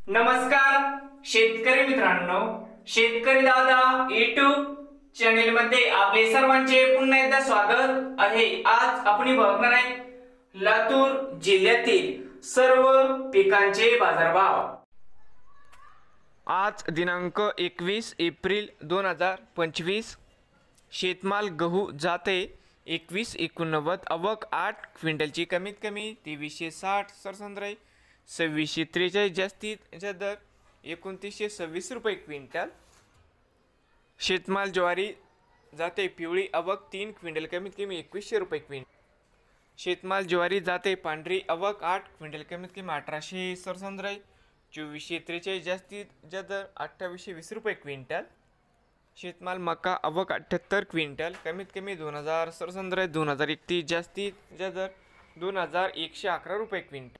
नमस्कार शेतकरी मित्रांनो, शेतकरी दादा YouTube चॅनेल मध्ये आपले सर्वांचे पुन्हा एकदा स्वागत आहे। आज आपण बघणार आहे लातूर जिल्ह्यातील सर्व पिकांचे बाजारभाव। आज दिनांक 21 एप्रिल 2025। शेतमाल गहू जाते 2189, आवक 8 क्विंटलची कमीत कमी 2360, सरसंद्राई 2643, जास्तीत जास्त 2926 रुपये क्विंटल। शेतमाल ज्वारी जाते पिवळी, आवक 3 क्विंटल कमीत कमी 2100 रुपये क्विंटल। शेतमाल ज्वारी जाते पांढरी, आवक 8 क्विंटल कमीत कमी 1800, सरसंद्राई 2443, जास्तीत जास्त 2820 रुपये क्विंटल। शेतमाल मका आवक 78 क्विंटल कमीत कमी 2000, सरसंद्राई 2031, जास्तीत जास्त 2111 रुपये क्विंटल।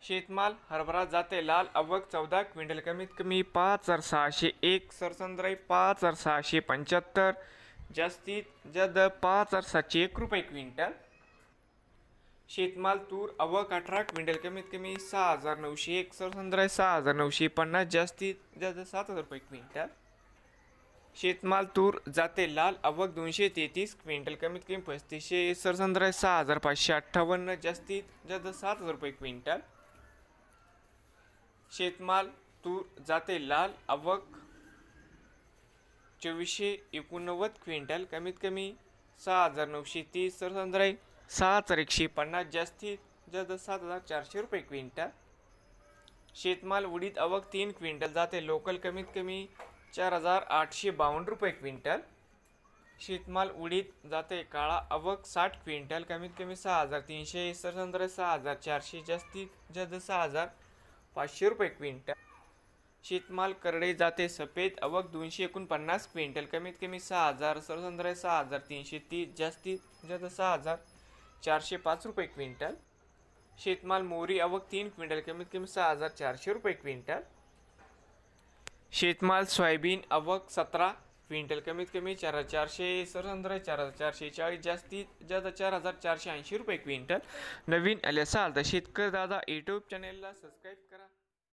शेतमाल हरभरा जाते लाल, आवक 14 क्विंटल कमीत कमी 5601, सरसंद्राई 5675, जास्तीत जास्त 5701 रुपये क्विंटल। शेतमाल तूर आवक 18 क्विंटल कमीत कमी 6901, सरसंद्राई 6950, जास्तीत जास्त 7000 रुपये क्विंटल। शेतमाल तूर जाते लाल, आवक 233 क्विंटल कमीत कमी 3500, सरसंद्राई 6558, जास्तीत जास्त 7000 रुपये क्विंटल। शेतमाल तूर जाते लाल, आवक 2489 क्विंटल कमीत कमी 6930, सरसंद्राई 6150, जास्तीत जास्त 7400 रुपये क्विंटल। शेतमाल उडीद आवक 3 क्विंटल जाते लोकल कमीत कमी 4852 रुपये क्विंटल। शेतमाल उडीद जाते काळा, आवक 60 क्विंटल कमीत कमी 6300, सरसंद्राई 6400, जास्तीत जास्त 6500 रुपये क्विंटल। शेतमाल करडई जाते सफेद, आवक 249 क्विंटल कमीत कमी 6000, सरसंद्राई 6330, जास्तीत जास्त 6405 रुपये क्विंटल। शेतमाल मोहरी आवक 3 क्विंटल कमीत कमी 6400 रुपये क्विंटल। शेतमाल सोयाबीन आवक 17 क्विंटल कमीत कमी 4400, सरसंद्राई 4440, जास्तीत जास्त 4480 रुपये क्विंटल। नवीन आले असाल तर शेतकरी दादा YouTube चॅनेलला सबस्क्राईब करा।